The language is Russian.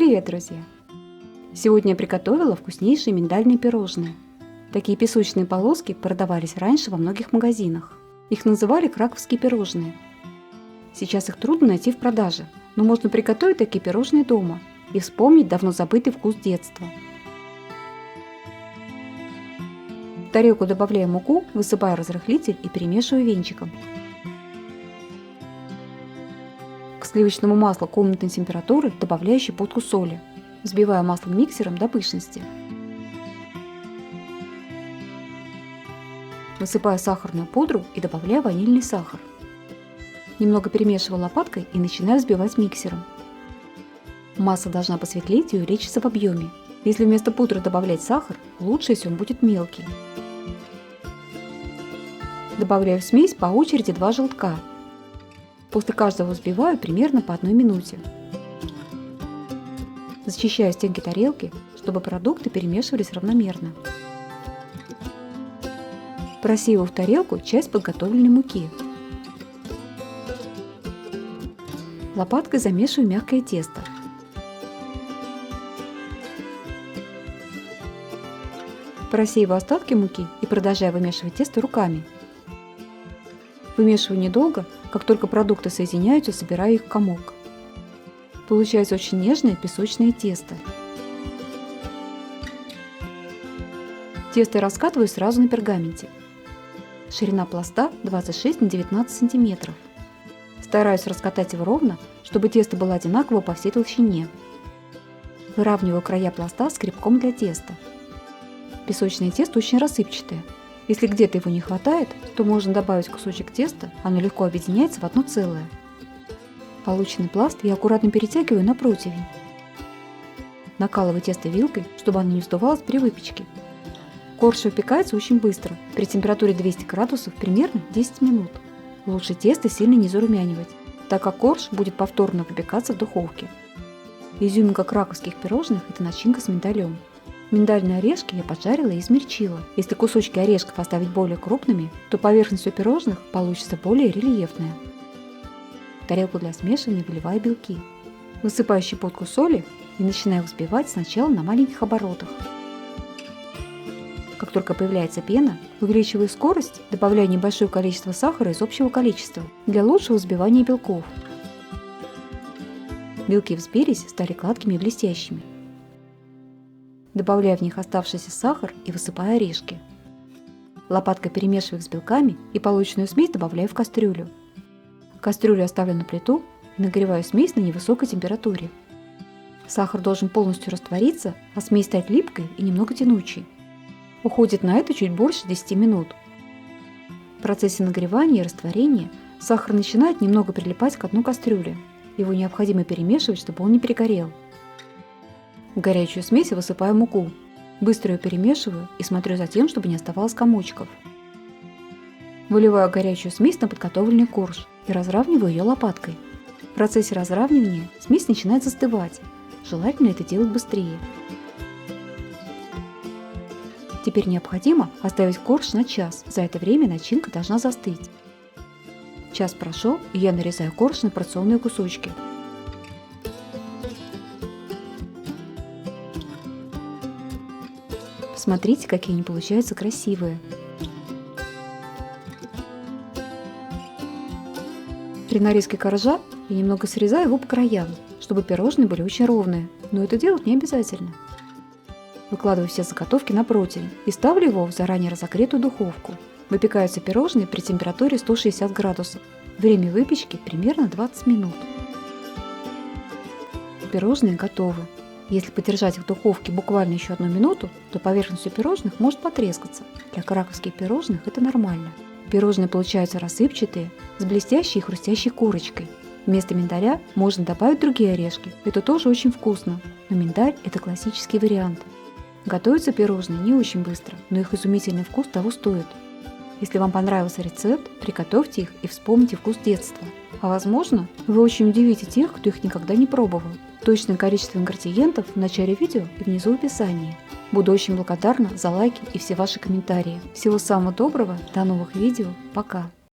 Привет, друзья! Сегодня я приготовила вкуснейшие миндальные пирожные. Такие песочные полоски продавались раньше во многих магазинах. Их называли краковские пирожные. Сейчас их трудно найти в продаже, но можно приготовить такие пирожные дома и вспомнить давно забытый вкус детства. В тарелку добавляю муку, высыпаю разрыхлитель и перемешиваю венчиком. К сливочному маслу комнатной температуры добавляю щепотку соли. Взбиваю маслом миксером до пышности. Высыпаю сахарную пудру и добавляю ванильный сахар. Немного перемешиваю лопаткой и начинаю взбивать миксером. Масса должна посветлеть и увеличиться в объеме. Если вместо пудры добавлять сахар, лучше, если он будет мелкий. Добавляю в смесь по очереди 2 желтка. После каждого взбиваю примерно по 1 минуте. Зачищаю стенки тарелки, чтобы продукты перемешивались равномерно. Просеиваю в тарелку часть подготовленной муки. Лопаткой замешиваю мягкое тесто. Просеиваю остатки муки и продолжаю вымешивать тесто руками. Вымешиваю недолго, как только продукты соединяются, собираю их в комок. Получается очень нежное песочное тесто. Тесто я раскатываю сразу на пергаменте. Ширина пласта 26 на 19 см. Стараюсь раскатать его ровно, чтобы тесто было одинаково по всей толщине. Выравниваю края пласта скребком для теста. Песочное тесто очень рассыпчатое. Если где-то его не хватает, то можно добавить кусочек теста, оно легко объединяется в одно целое. Полученный пласт я аккуратно перетягиваю на противень. Накалываю тесто вилкой, чтобы оно не вздувалось при выпечке. Корж выпекается очень быстро, при температуре 200 градусов примерно 10 минут. Лучше тесто сильно не зарумянивать, так как корж будет повторно выпекаться в духовке. Изюминка краковских пирожных – это начинка с миндалем. Миндальные орешки я поджарила и измельчила. Если кусочки орешков оставить более крупными, то поверхность у пирожных получится более рельефная. В тарелку для смешивания выливаю белки. Высыпаю щепотку соли и начинаю взбивать сначала на маленьких оборотах. Как только появляется пена, увеличиваю скорость, добавляю небольшое количество сахара из общего количества для лучшего взбивания белков. Белки взбились, стали гладкими и блестящими. Добавляю в них оставшийся сахар и высыпаю орешки. Лопаткой перемешиваю их с белками и полученную смесь добавляю в кастрюлю. Кастрюлю оставлю на плиту и нагреваю смесь на невысокой температуре. Сахар должен полностью раствориться, а смесь стать липкой и немного тянучей. Уходит на это чуть больше 10 минут. В процессе нагревания и растворения сахар начинает немного прилипать к дну кастрюли. Его необходимо перемешивать, чтобы он не перегорел. В горячую смесь высыпаю муку. Быстро ее перемешиваю и смотрю за тем, чтобы не оставалось комочков. Выливаю горячую смесь на подготовленный корж и разравниваю ее лопаткой. В процессе разравнивания смесь начинает застывать. Желательно это делать быстрее. Теперь необходимо оставить корж на час. За это время начинка должна застыть. Час прошел, и я нарезаю корж на порционные кусочки. Смотрите, какие они получаются красивые. При нарезке коржа я немного срезаю его по краям, чтобы пирожные были очень ровные, но это делать не обязательно. Выкладываю все заготовки на противень и ставлю его в заранее разогретую духовку. Выпекаются пирожные при температуре 160 градусов. Время выпечки примерно 20 минут. Пирожные готовы. Если подержать их в духовке буквально еще 1 минуту, то поверхность у пирожных может потрескаться. Для краковских пирожных это нормально. Пирожные получаются рассыпчатые, с блестящей и хрустящей корочкой. Вместо миндаля можно добавить другие орешки. Это тоже очень вкусно, но миндаль – это классический вариант. Готовятся пирожные не очень быстро, но их изумительный вкус того стоит. Если вам понравился рецепт, приготовьте их и вспомните вкус детства. А возможно, вы очень удивите тех, кто их никогда не пробовал. Точное количество ингредиентов в начале видео и внизу в описании. Буду очень благодарна за лайки и все ваши комментарии. Всего самого доброго, до новых видео, пока!